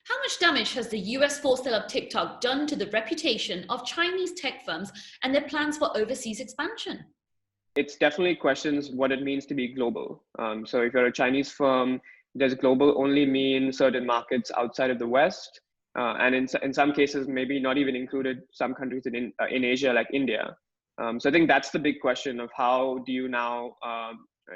How much damage has the US forced sale of TikTok done to the reputation of Chinese tech firms and their plans for overseas expansion? It's definitely questions what it means to be global. So if you're a Chinese firm, does global only mean certain markets outside of the West? And in some cases, maybe not even included some countries in Asia, like India. So I think that's the big question of how do you now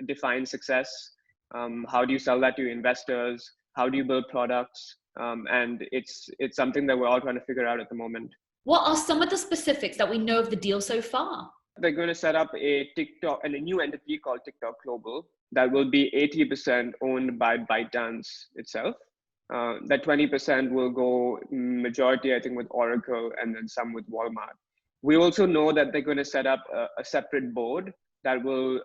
define success? How do you sell that to your investors? How do you build products? And it's something that we're all trying to figure out at the moment. What are some of the specifics that we know of the deal so far? They're going to set up a TikTok and a new entity called TikTok Global that will be 80% owned by ByteDance itself. That 20% will go majority, I think, with Oracle and then some with Walmart. We also know that they're going to set up a separate board that will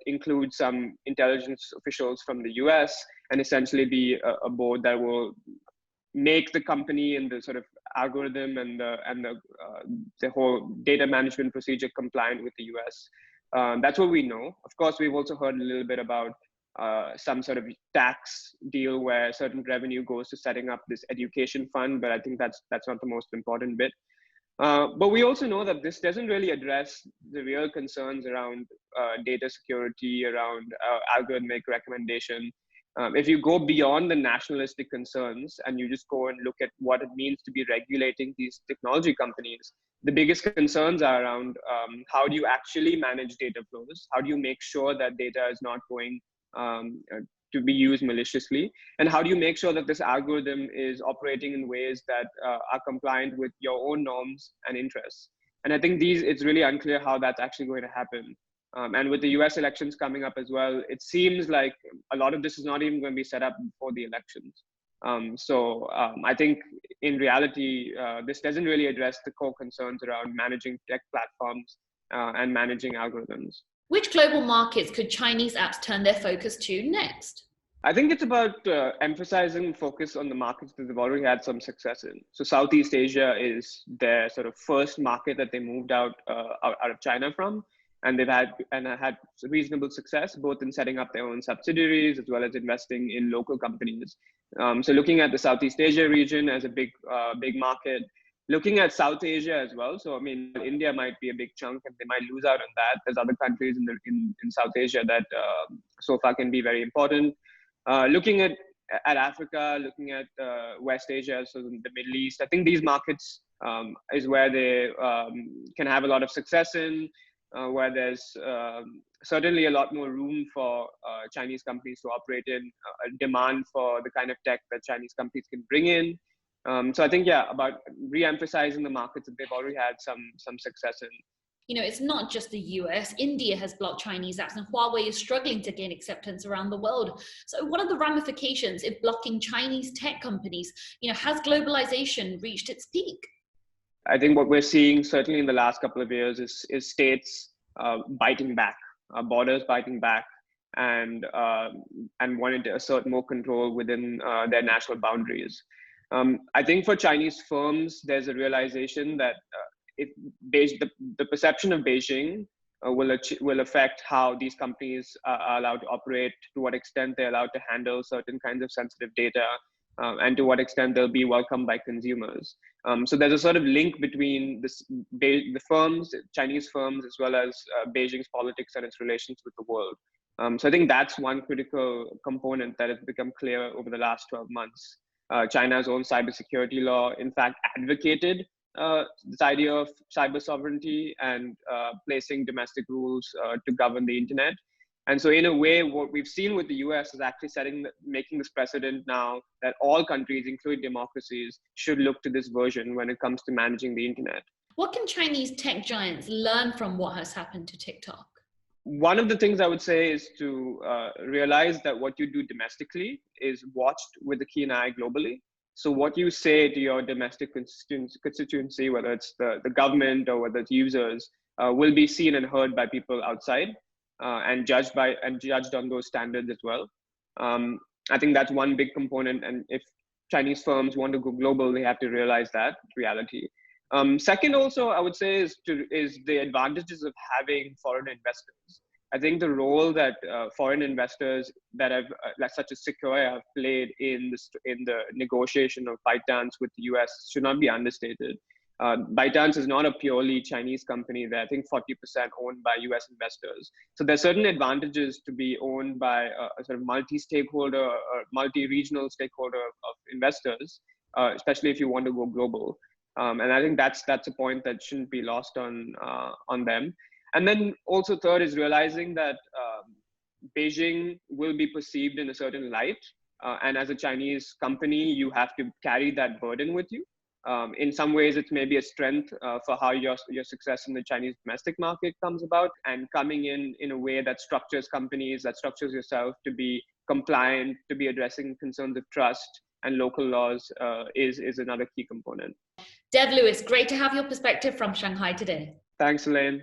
include some intelligence officials from the US and essentially be a board that will make the company and the sort of algorithm and the whole data management procedure compliant with the US. That's what we know. Of course, we've also heard a little bit about some sort of tax deal where certain revenue goes to setting up this education fund, but I think that's not the most important bit. But we also know that this doesn't really address the real concerns around data security, around algorithmic recommendation. If you go beyond the nationalistic concerns and you just go and look at what it means to be regulating these technology companies, the biggest concerns are around how do you actually manage data flows? How do you make sure that data is not going to be used maliciously? And how do you make sure that this algorithm is operating in ways that are compliant with your own norms and interests? And I think it's really unclear how that's actually going to happen. And with the US elections coming up as well, it seems like a lot of this is not even going to be set up before the elections. I think in reality, this doesn't really address the core concerns around managing tech platforms and managing algorithms. Which global markets could Chinese apps turn their focus to next? I think it's about emphasizing focus on the markets that they've already had some success in. So Southeast Asia is their sort of first market that they moved out of China from. And they've had reasonable success, both in setting up their own subsidiaries as well as investing in local companies. So looking at the Southeast Asia region as a big market, looking at South Asia as well. So I mean, India might be a big chunk, and they might lose out on that. There's other countries in South Asia that so far can be very important. Looking at Africa, looking at West Asia, so the Middle East. I think these markets is where they can have a lot of success in. Where there's certainly a lot more room for Chinese companies to operate in, demand for the kind of tech that Chinese companies can bring in. So I think, about re-emphasizing the markets that they've already had some success in. You know, it's not just the US. India has blocked Chinese apps, and Huawei is struggling to gain acceptance around the world. So what are the ramifications if blocking Chinese tech companies? You know, has globalization reached its peak? I think what we're seeing certainly in the last couple of years is states biting back, borders biting back, and wanting to assert more control within their national boundaries. I think for Chinese firms, there's a realization that the perception of Beijing will affect how these companies are allowed to operate, to what extent they're allowed to handle certain kinds of sensitive data, and to what extent they'll be welcomed by consumers. So there's a sort of link between the firms, Chinese firms, as well as Beijing's politics and its relations with the world. So I think that's one critical component that has become clear over the last 12 months. China's own cybersecurity law, in fact, advocated this idea of cyber sovereignty and placing domestic rules to govern the internet. And so in a way, what we've seen with the US is actually making this precedent now that all countries, including democracies, should look to this version when it comes to managing the internet. What can Chinese tech giants learn from what has happened to TikTok? One of the things I would say is to realize that what you do domestically is watched with a keen eye globally. So what you say to your domestic constituency, whether it's the government or whether it's users, will be seen and heard by people outside. And judged on those standards as well. I think that's one big component. And if Chinese firms want to go global, they have to realize that reality. Second, also, I would say is the advantages of having foreign investors. I think the role that foreign investors that have, like such as Sequoia, have played in the negotiation of ByteDance with the US should not be understated. ByteDance is not a purely Chinese company. They're, I think, 40% owned by US investors. So there's certain advantages to be owned by a sort of multi-stakeholder or multi-regional stakeholder of investors, especially if you want to go global. And I think that's a point that shouldn't be lost on them. And then also third is realizing that Beijing will be perceived in a certain light. And as a Chinese company, you have to carry that burden with you. In some ways, it's maybe a strength for how your success in the Chinese domestic market comes about, and coming in a way that structures companies, that structures yourself to be compliant, to be addressing concerns of trust and local laws is another key component. Dev Lewis, great to have your perspective from Shanghai today. Thanks, Elaine.